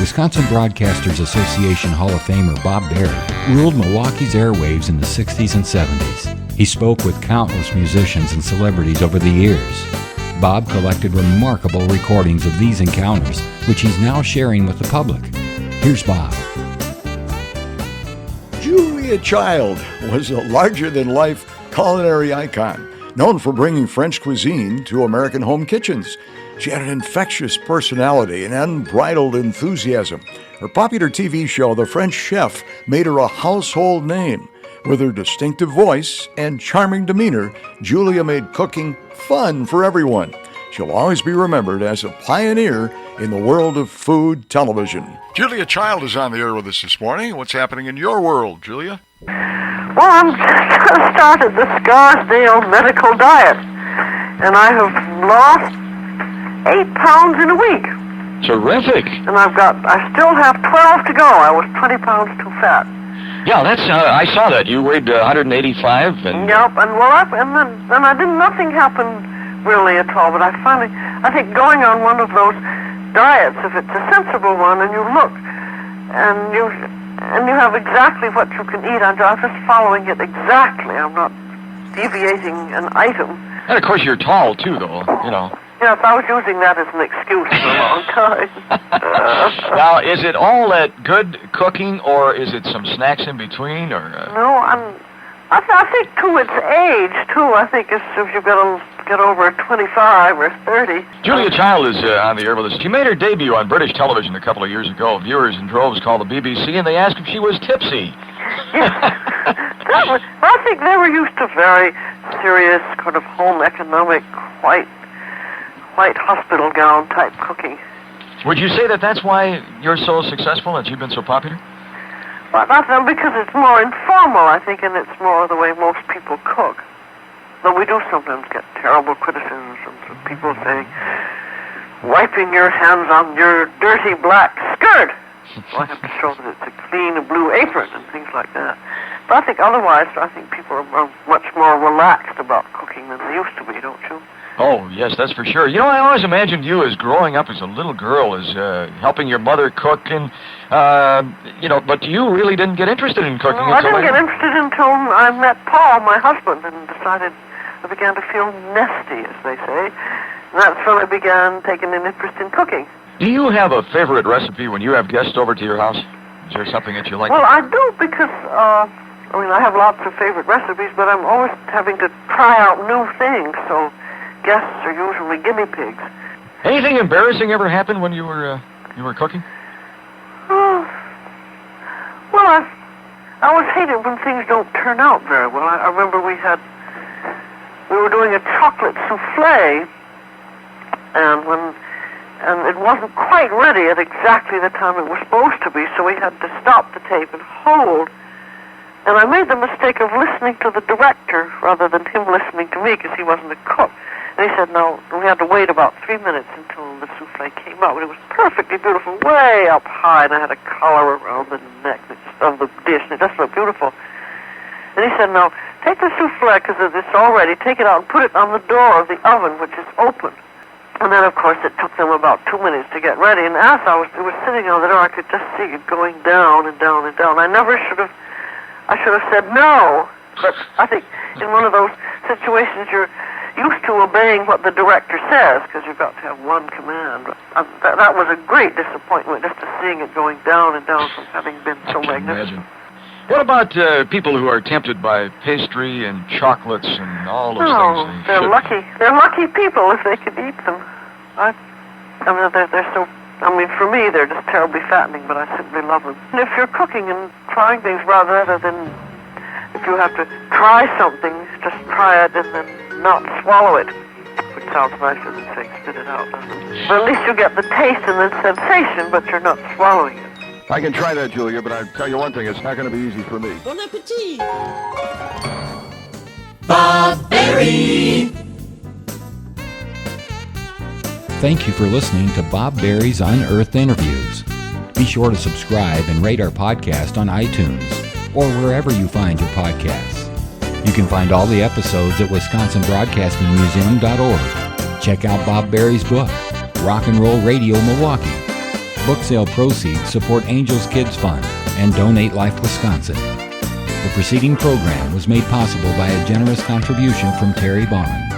Wisconsin Broadcasters Association Hall of Famer Bob Berry ruled Milwaukee's airwaves in the 60s and 70s. He spoke with countless musicians and celebrities over the years. Bob collected remarkable recordings of these encounters, which he's now sharing with the public. Here's Bob. Julia Child was a larger-than-life culinary icon, known for bringing French cuisine to American home kitchens. She had an infectious personality and unbridled enthusiasm. Her popular TV show, The French Chef, made her a household name. With her distinctive voice and charming demeanor, Julia made cooking fun for everyone. She'll always be remembered as a pioneer in the world of food television. Julia Child is on the air with us this morning. What's happening in your world, Julia? Well, I'm just started the Scarsdale medical diet, and I have lost 8 pounds in a week. Terrific. And I still have 12 to go. I was 20 pounds too fat. Yeah, that's, I saw that. You weighed 185 and... Yep, and then nothing happened really at all, but I think going on one of those diets, if it's a sensible one, and you look, and you have exactly what you can eat, I'm just following it exactly. I'm not deviating an item. And of course you're tall too, though, you know. Yes, I was using that as an excuse for a long time. Now, is it all that good cooking, or is it some snacks in between, or... No, I think, too, it's age, too. I think if you've got to get over 25 or 30. Julia Child is on the air with us. She made her debut on British television a couple of years ago. Viewers in droves called the BBC, and they asked if she was tipsy. I think they were used to very serious, kind of home economic, white hospital gown type cooking. Would you say that that's why you're so successful, that you've been so popular? Well, that's because it's more informal, I think, and it's more the way most people cook. Though we do sometimes get terrible criticisms from people saying, wiping your hands on your dirty black skirt. So I have to show that it's a clean blue apron and things like that. But I think otherwise, people are much more relaxed about cooking than they used to be, don't you? Oh, yes, that's for sure. You know, I always imagined you as growing up as a little girl, as helping your mother cook, and, but you really didn't get interested in cooking until later. I didn't get interested until I met Paul, my husband, and I began to feel nesty, as they say. And that's when I began taking an interest in cooking. Do you have a favorite recipe when you have guests over to your house? Is there something that you like? Well, I do, because, I have lots of favorite recipes, but I'm always having to try out new things, so guests are usually guinea pigs. Anything embarrassing ever happened when you were cooking? Well, I always hate it when things don't turn out very well. I remember we were doing a chocolate souffle, and it wasn't quite ready at exactly the time it was supposed to be, so we had to stop the tape and hold. And I made the mistake of listening to the director rather than him listening to me, because he wasn't a cook. And he said, no, we had to wait about 3 minutes until the souffle came out. And it was perfectly beautiful, way up high, and I had a collar around the neck of the dish, and it just looked beautiful. And he said, no, take the souffle, because it's all ready, take it out and put it on the door of the oven, which is open. And then, of course, it took them about 2 minutes to get ready. And as it was sitting on the door, I could just see it going down and down and down. I should have said no. But I think in one of those situations, you're used to obeying what the director says, because you've got to have one command. That was a great disappointment, just to seeing it going down and down from having been so magnificent. Imagine. What about people who are tempted by pastry and chocolates and all those things? They're lucky. They're lucky people if they can eat them. They're so... for me, they're just terribly fattening, but I simply love them. And if you're cooking and trying things rather than... If you have to try something, just try it and then not swallow it. Which sounds nicer than saying spit it out, doesn't it? But at least you get the taste and the sensation, but you're not swallowing it. I can try that, Julia, but I'll tell you one thing, it's not going to be easy for me. Bon appetit! Bob Berry. Thank you for listening to Bob Berry's Unearthed Interviews. Be sure to subscribe and rate our podcast on iTunes or wherever you find your podcasts. You can find all the episodes at wisconsinbroadcastingmuseum.org. Check out Bob Berry's book, Rock and Roll Radio Milwaukee. Book sale proceeds support Angels Kids Fund and Donate Life Wisconsin. The preceding program was made possible by a generous contribution from Terry Bond.